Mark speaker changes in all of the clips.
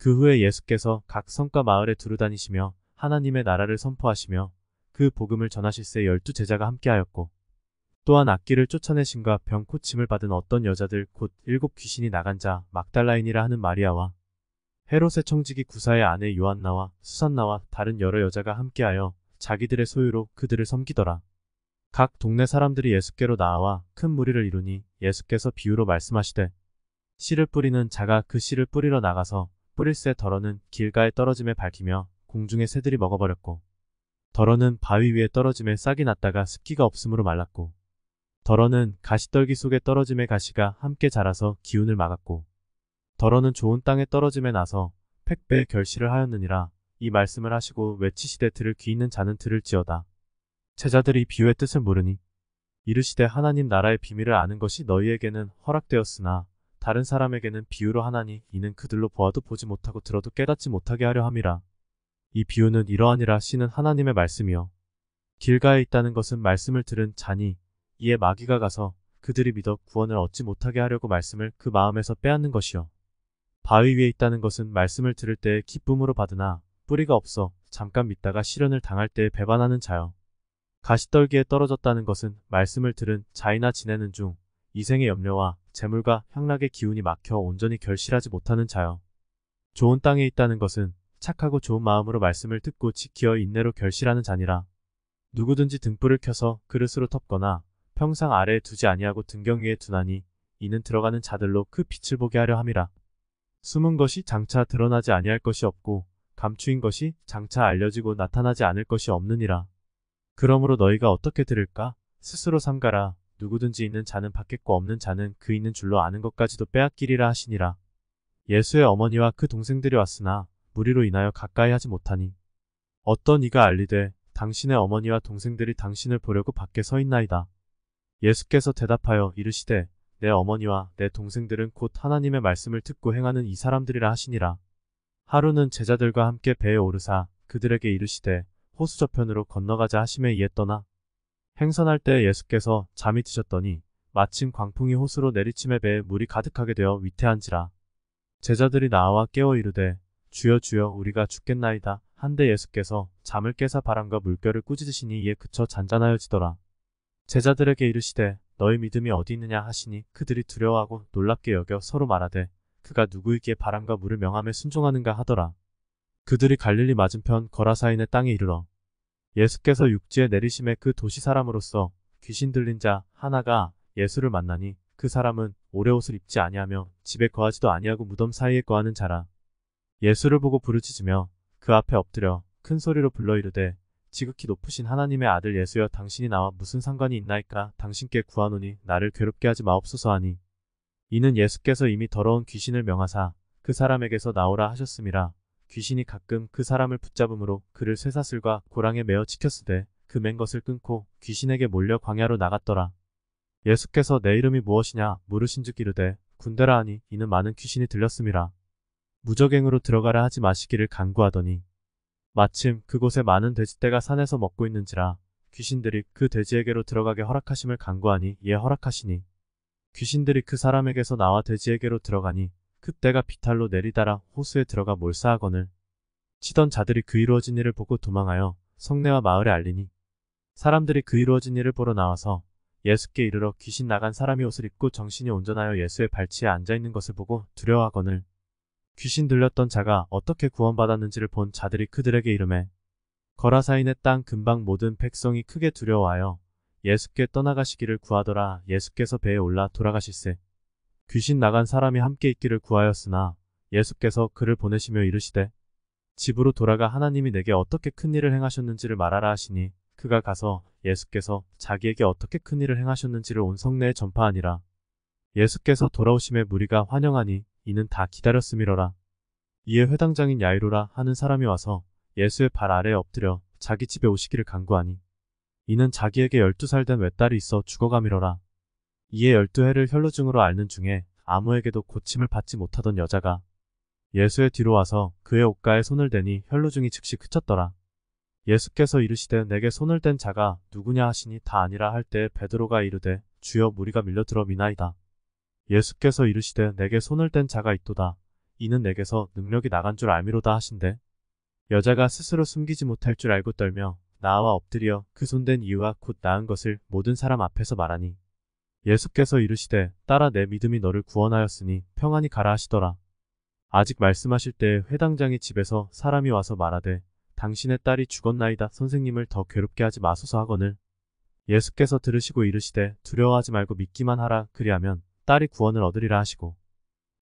Speaker 1: 그 후에 예수께서 각 성과 마을에 두루 다니시며 하나님의 나라를 선포하시며 그 복음을 전하실새 12제자가 함께하였고, 또한 악귀를 쫓아내심과 병 고침을 받은 어떤 여자들 곧 7 귀신이 나간 자 막달라인이라 하는 마리아와 헤롯의 청지기 구사의 아내 요한나와 수산나와 다른 여러 여자가 함께하여 자기들의 소유로 그들을 섬기더라. 각 동네 사람들이 예수께로 나와 큰 무리를 이루니 예수께서 비유로 말씀하시되, 씨를 뿌리는 자가 그 씨를 뿌리러 나가서 뿌릴새 덜어는 길가에 떨어짐에 밝히며 공중의 새들이 먹어버렸고, 덜어는 바위 위에 떨어짐에 싹이 났다가 습기가 없으므로 말랐고, 덜어는 가시떨기 속에 떨어짐에 가시가 함께 자라서 기운을 막았고, 덜어는 좋은 땅에 떨어짐에 나서 팩배의 결실을 하였느니라. 이 말씀을 하시고 외치시되 들을 귀 있는 자는 들을지어다. 제자들이 비유의 뜻을 모르니 이르시되 하나님 나라의 비밀을 아는 것이 너희에게는 허락되었으나 다른 사람에게는 비유로 하나니 이는 그들로 보아도 보지 못하고 들어도 깨닫지 못하게 하려 함이라. 이 비유는 이러하니라. 씨는 하나님의 말씀이요 길가에 있다는 것은 말씀을 들은 자니, 이에 마귀가 가서 그들이 믿어 구원을 얻지 못하게 하려고 말씀을 그 마음에서 빼앗는 것이요 바위 위에 있다는 것은 말씀을 들을 때에 기쁨으로 받으나 뿌리가 없어 잠깐 믿다가 시련을 당할 때에 배반하는 자요 가시떨기에 떨어졌다는 것은 말씀을 들은 자이나 지내는 중 이생의 염려와 재물과 향락의 기운이 막혀 온전히 결실하지 못하는 자요 좋은 땅에 있다는 것은 착하고 좋은 마음으로 말씀을 듣고 지키어 인내로 결실하는 자니라. 누구든지 등불을 켜서 그릇으로 덮거나 평상 아래에 두지 아니하고 등경 위에 두나니 이는 들어가는 자들로 그 빛을 보게 하려 함이라. 숨은 것이 장차 드러나지 아니할 것이 없고 감추인 것이 장차 알려지고 나타나지 않을 것이 없느니라. 그러므로 너희가 어떻게 들을까? 스스로 삼가라. 누구든지 있는 자는 받겠고 없는 자는 그 있는 줄로 아는 것까지도 빼앗기리라 하시니라. 예수의 어머니와 그 동생들이 왔으나 무리로 인하여 가까이 하지 못하니 어떤 이가 알리되 당신의 어머니와 동생들이 당신을 보려고 밖에 서 있나이다. 예수께서 대답하여 이르시되 내 어머니와 내 동생들은 곧 하나님의 말씀을 듣고 행하는 이 사람들이라 하시니라. 하루는 제자들과 함께 배에 오르사 그들에게 이르시되 호수 저편으로 건너가자 하심에 이에 떠나 행선할 때 예수께서 잠이 드셨더니 마침 광풍이 호수로 내리침에 배에 물이 가득하게 되어 위태한지라. 제자들이 나와 깨어 이르되 주여 주여 우리가 죽겠나이다 한데 예수께서 잠을 깨사 바람과 물결을 꾸짖으시니 이에 그쳐 잔잔하여지더라. 제자들에게 이르시되 너희 믿음이 어디 있느냐 하시니 그들이 두려워하고 놀랍게 여겨 서로 말하되 그가 누구이기에 바람과 물을 명함에 순종하는가 하더라. 그들이 갈릴리 맞은편 거라사인의 땅에 이르러 예수께서 육지에 내리심에 그 도시 사람으로서 귀신 들린 자 하나가 예수를 만나니 그 사람은 오래 옷을 입지 아니하며 집에 거하지도 아니하고 무덤 사이에 거하는 자라. 예수를 보고 부르짖으며 그 앞에 엎드려 큰 소리로 불러 이르되 지극히 높으신 하나님의 아들 예수여 당신이 나와 무슨 상관이 있나이까? 당신께 구하노니 나를 괴롭게 하지 마옵소서 하니 이는 예수께서 이미 더러운 귀신을 명하사 그 사람에게서 나오라 하셨음이라. 귀신이 가끔 그 사람을 붙잡음으로 그를 쇠사슬과 고랑에 매어 지켰으되 그 맨 것을 끊고 귀신에게 몰려 광야로 나갔더라. 예수께서 내 이름이 무엇이냐 물으신즉 이르되 군대라 하니 이는 많은 귀신이 들렸음이라. 무적행으로 들어가라 하지 마시기를 간구하더니 마침 그곳에 많은 돼지떼가 산에서 먹고 있는지라 귀신들이 그 돼지에게로 들어가게 허락하심을 간구하니 이에 허락하시니 귀신들이 그 사람에게서 나와 돼지에게로 들어가니 그 떼가 비탈로 내리다라 호수에 들어가 몰사하거늘 치던 자들이 그 이루어진 일을 보고 도망하여 성내와 마을에 알리니 사람들이 그 이루어진 일을 보러 나와서 예수께 이르러 귀신 나간 사람이 옷을 입고 정신이 온전하여 예수의 발치에 앉아있는 것을 보고 두려워하거늘 귀신 들렸던 자가 어떻게 구원받았는지를 본 자들이 그들에게 이르매 거라사인의 땅 근방 모든 백성이 크게 두려워하여 예수께 떠나가시기를 구하더라. 예수께서 배에 올라 돌아가실새 귀신 나간 사람이 함께 있기를 구하였으나 예수께서 그를 보내시며 이르시되 집으로 돌아가 하나님이 내게 어떻게 큰 일을 행하셨는지를 말하라 하시니 그가 가서 예수께서 자기에게 어떻게 큰 일을 행하셨는지를 온 성내에 전파하니라. 예수께서 돌아오심에 무리가 환영하니 이는 다 기다렸음이러라. 이에 회당장인 야이로라 하는 사람이 와서 예수의 발 아래에 엎드려 자기 집에 오시기를 간구하니 이는 자기에게 12살 된 외딸이 있어 죽어가미러라. 이에 12해를 혈루증으로 앓는 중에 아무에게도 고침을 받지 못하던 여자가 예수의 뒤로 와서 그의 옷가에 손을 대니 혈루증이 즉시 그쳤더라. 예수께서 이르시되 내게 손을 댄 자가 누구냐 하시니 다 아니라 할 때에 베드로가 이르되 주여 무리가 밀려들어 미나이다. 예수께서 이르시되 내게 손을 댄 자가 있도다. 이는 내게서 능력이 나간 줄 알미로다 하신대. 여자가 스스로 숨기지 못할 줄 알고 떨며 나와 엎드려 그 손댄 이유와 곧 나은 것을 모든 사람 앞에서 말하니 예수께서 이르시되 딸아 내 믿음이 너를 구원하였으니 평안히 가라 하시더라. 아직 말씀하실 때 회당장이 집에서 사람이 와서 말하되 당신의 딸이 죽었나이다 선생님을 더 괴롭게 하지 마소서 하거늘 예수께서 들으시고 이르시되 두려워하지 말고 믿기만 하라 그리하면 딸이 구원을 얻으리라 하시고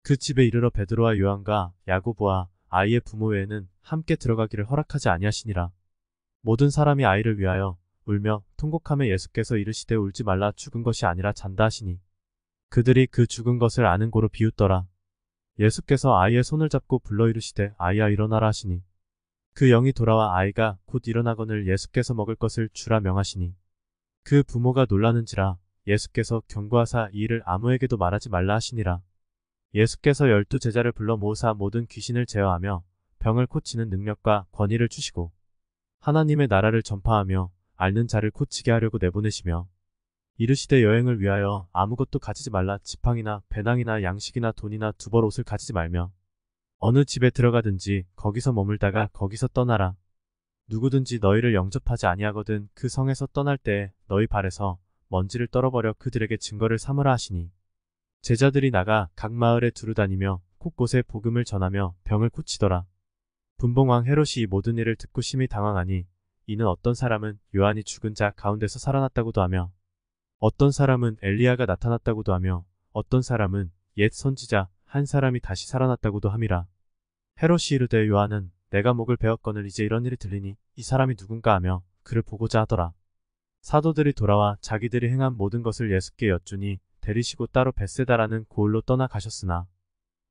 Speaker 1: 그 집에 이르러 베드로와 요한과 야고보와 아이의 부모 외에는 함께 들어가기를 허락하지 아니하시니라. 모든 사람이 아이를 위하여 울며 통곡하며 예수께서 이르시되 울지 말라 죽은 것이 아니라 잔다 하시니 그들이 그 죽은 것을 아는 고로 비웃더라. 예수께서 아이의 손을 잡고 불러 이르시되 아이야 일어나라 하시니 그 영이 돌아와 아이가 곧 일어나거늘 예수께서 먹을 것을 주라 명하시니 그 부모가 놀라는지라. 예수께서 경고하사 이 일을 아무에게도 말하지 말라 하시니라. 예수께서 12 제자를 불러 모으사 모든 귀신을 제어하며 병을 고치는 능력과 권위를 주시고 하나님의 나라를 전파하며 앓는 자를 고치게 하려고 내보내시며 이르시되 여행을 위하여 아무것도 가지지 말라 지팡이나 배낭이나 양식이나 돈이나 두벌 옷을 가지지 말며 어느 집에 들어가든지 거기서 머물다가 거기서 떠나라. 누구든지 너희를 영접하지 아니하거든 그 성에서 떠날 때에 너희 발에서 먼지를 떨어버려 그들에게 증거를 삼으라 하시니 제자들이 나가 각 마을에 두루다니며 곳곳에 복음을 전하며 병을 고치더라. 분봉왕 헤롯이 이 모든 일을 듣고 심히 당황하니 이는 어떤 사람은 요한이 죽은 자 가운데서 살아났다고도 하며 어떤 사람은 엘리야가 나타났다고도 하며 어떤 사람은 옛 선지자 한 사람이 다시 살아났다고도 함이라. 헤롯이 이르되 요한은 내가 목을 베었거늘 이제 이런 일이 들리니 이 사람이 누군가 하며 그를 보고자 하더라. 사도들이 돌아와 자기들이 행한 모든 것을 예수께 여쭈니 데리시고 따로 벳세다라는 고을로 떠나 가셨으나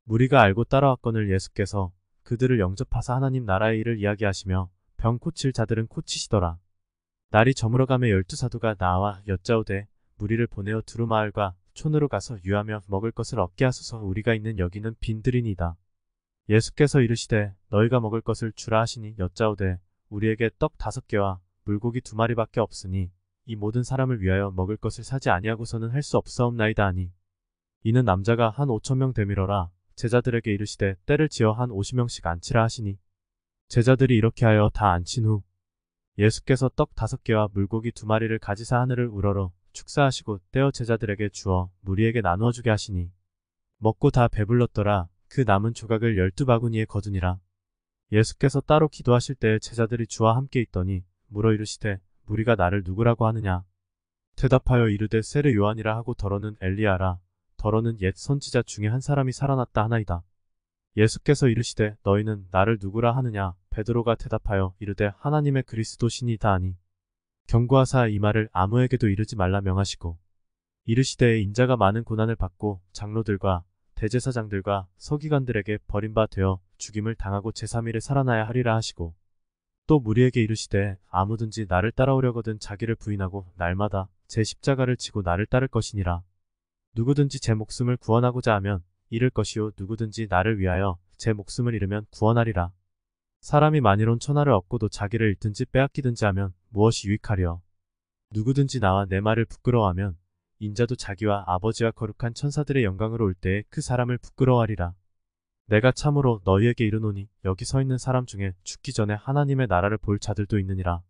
Speaker 1: 무리가 알고 따라왔거늘 예수께서 그들을 영접하사 하나님 나라의 일을 이야기하시며 병 고칠 자들은 고치시더라. 날이 저물어가며 12 사도가 나와 여짜오되 무리를 보내어 두루마을과 촌으로 가서 유하며 먹을 것을 얻게 하소서 우리가 있는 여기는 빈들이니이다. 예수께서 이르시되 너희가 먹을 것을 주라 하시니 여짜오되 우리에게 떡 5개와 물고기 2마리밖에 없으니 이 모든 사람을 위하여 먹을 것을 사지 아니하고서는 할 수 없사옵나이다 하니 이는 남자가 한 5,000명 되밀어라. 제자들에게 이르시되 때를 지어 한 50명씩 앉히라 하시니 제자들이 이렇게 하여 다 앉힌 후 예수께서 떡 5개와 물고기 2마리를 가지사 하늘을 우러러 축사하시고 떼어 제자들에게 주어 무리에게 나누어 주게 하시니 먹고 다 배불렀더라. 그 남은 조각을 12바구니에 거두니라. 예수께서 따로 기도하실 때에 제자들이 주와 함께 있더니 물어 이르시되 무리가 나를 누구라고 하느냐. 대답하여 이르되 세례 요한이라 하고 더러는 엘리야라. 더러는 옛 선지자 중에 한 사람이 살아났다 하나이다. 예수께서 이르시되 너희는 나를 누구라 하느냐. 베드로가 대답하여 이르되 하나님의 그리스도시니이다 하니 경고하사 이 말을 아무에게도 이르지 말라 명하시고 이르시되 인자가 많은 고난을 받고 장로들과 대제사장들과 서기관들에게 버림바 되어 죽임을 당하고 제3일에 살아나야 하리라 하시고 또 무리에게 이르시되 아무든지 나를 따라오려거든 자기를 부인하고 날마다 제 십자가를 지고 나를 따를 것이니라. 누구든지 제 목숨을 구원하고자 하면 잃을 것이요 누구든지 나를 위하여 제 목숨을 잃으면 구원하리라. 사람이 만일 천하를 얻고도 자기를 잃든지 빼앗기든지 하면 무엇이 유익하리요. 누구든지 나와 내 말을 부끄러워하면 인자도 자기와 아버지와 거룩한 천사들의 영광으로 올 때에 그 사람을 부끄러워하리라. 내가 참으로 너희에게 이르노니 여기 서 있는 사람 중에 죽기 전에 하나님의 나라를 볼 자들도 있느니라.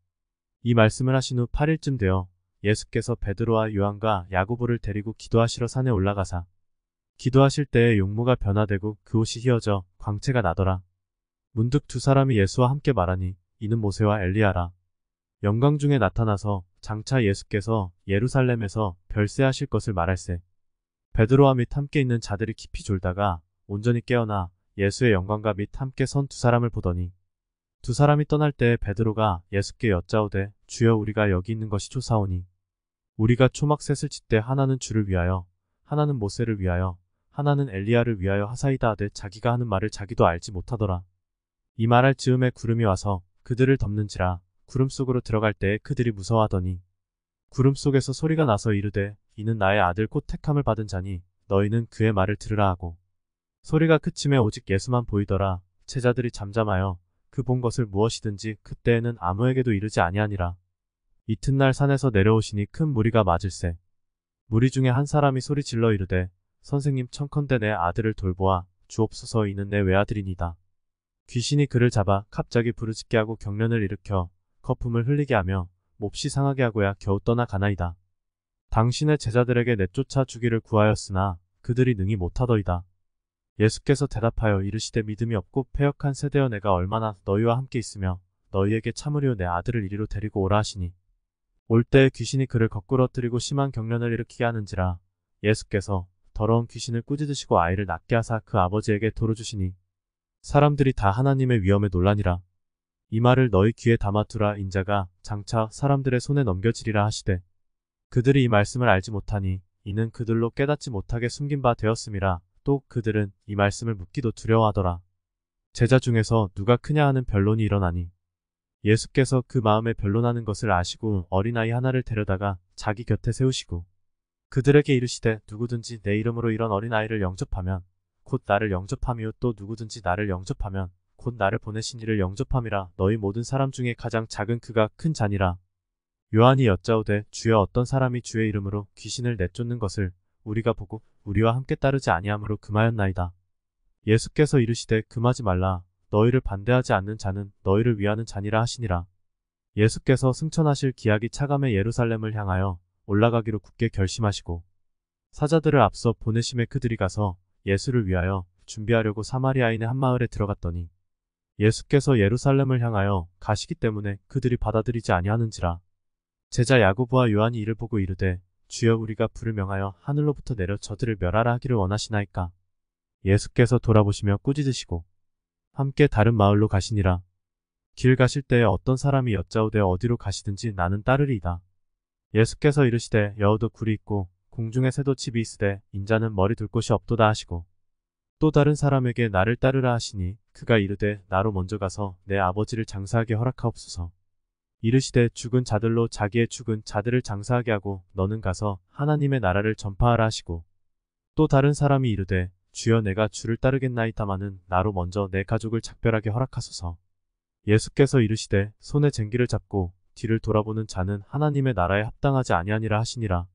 Speaker 1: 이 말씀을 하신 후 8일쯤 되어 예수께서 베드로와 요한과 야고보를 데리고 기도하시러 산에 올라가사 기도하실 때에 용모가 변화되고 그 옷이 휘어져 광채가 나더라. 문득 2 사람이 예수와 함께 말하니 이는 모세와 엘리야라. 영광 중에 나타나서 장차 예수께서 예루살렘에서 별세하실 것을 말할세. 베드로와 및 함께 있는 자들이 깊이 졸다가 온전히 깨어나 예수의 영광과 및 함께 선 2 사람을 보더니 2 사람이 떠날 때에 베드로가 예수께 여짜오되 주여 우리가 여기 있는 것이 좋사오니 우리가 초막셋을 짓되 하나는 주를 위하여 하나는 모세를 위하여 하나는 엘리야를 위하여 하사이다 하되 자기가 하는 말을 자기도 알지 못하더라. 이 말할 즈음에 구름이 와서 그들을 덮는지라. 구름 속으로 들어갈 때에 그들이 무서워하더니 구름 속에서 소리가 나서 이르되 이는 나의 아들 곧 택함을 받은 자니 너희는 그의 말을 들으라 하고 소리가 그침에 오직 예수만 보이더라. 제자들이 잠잠하여 그 본 것을 무엇이든지 그때에는 아무에게도 이르지 아니하니라. 이튿날 산에서 내려오시니 큰 무리가 맞을세. 무리 중에 한 사람이 소리 질러 이르되 선생님 청컨대 내 아들을 돌보아 주옵소서. 이는 내 외아들이니이다. 귀신이 그를 잡아 갑자기 부르짖게 하고 경련을 일으켜 거품을 흘리게 하며 몹시 상하게 하고야 겨우 떠나가나이다. 당신의 제자들에게 내쫓아 주기를 구하였으나 그들이 능히 못하더이다. 예수께서 대답하여 이르시되 믿음이 없고 패역한 세대여, 내가 얼마나 너희와 함께 있으며 너희에게 참으리요 내 아들을 이리로 데리고 오라 하시니, 올 때에 귀신이 그를 거꾸러뜨리고 심한 경련을 일으키게 하는지라 예수께서 더러운 귀신을 꾸짖으시고 아이를 낫게 하사 그 아버지에게 돌어주시니 사람들이 다 하나님의 위엄에 놀라니라. 이 말을 너희 귀에 담아두라. 인자가 장차 사람들의 손에 넘겨지리라 하시되 그들이 이 말씀을 알지 못하니 이는 그들로 깨닫지 못하게 숨긴 바 되었음이라. 또 그들은 이 말씀을 묻기도 두려워하더라. 제자 중에서 누가 크냐 하는 변론이 일어나니 예수께서 그 마음에 변론하는 것을 아시고 어린아이 하나를 데려다가 자기 곁에 세우시고 그들에게 이르시되 누구든지 내 이름으로 이런 어린아이를 영접하면 곧 나를 영접함이요 또 누구든지 나를 영접하면 곧 나를 보내신 이를 영접함이라. 너희 모든 사람 중에 가장 작은 그가 큰 자니라. 요한이 여짜오되 주여 어떤 사람이 주의 이름으로 귀신을 내쫓는 것을 우리가 보고 우리와 함께 따르지 아니하므로 금하였나이다. 예수께서 이르시되 금하지 말라. 너희를 반대하지 않는 자는 너희를 위하는 자니라 하시니라. 예수께서 승천하실 기약이 차감해 예루살렘을 향하여 올라가기로 굳게 결심하시고 사자들을 앞서 보내심에 그들이 가서 예수를 위하여 준비하려고 사마리아인의 한 마을에 들어갔더니 예수께서 예루살렘을 향하여 가시기 때문에 그들이 받아들이지 아니하는지라. 제자 야고보와 요한이 이를 보고 이르되 주여 우리가 불을 명하여 하늘로부터 내려 저들을 멸하라 하기를 원하시나이까. 예수께서 돌아보시며 꾸짖으시고 함께 다른 마을로 가시니라. 길 가실 때에 어떤 사람이 여짜오되 어디로 가시든지 나는 따르리이다. 예수께서 이르시되 여우도 굴이 있고 공중의 새도 집이 있으되 인자는 머리 둘 곳이 없도다 하시고 또 다른 사람에게 나를 따르라 하시니 그가 이르되 나로 먼저 가서 내 아버지를 장사하게 허락하옵소서. 이르시되 죽은 자들로 자기의 죽은 자들을 장사하게 하고 너는 가서 하나님의 나라를 전파하라 하시고 또 다른 사람이 이르되 주여 내가 주를 따르겠나이다마는 나로 먼저 내 가족을 작별하게 허락하소서. 예수께서 이르시되 손에 쟁기를 잡고 뒤를 돌아보는 자는 하나님의 나라에 합당하지 아니하니라 하시니라.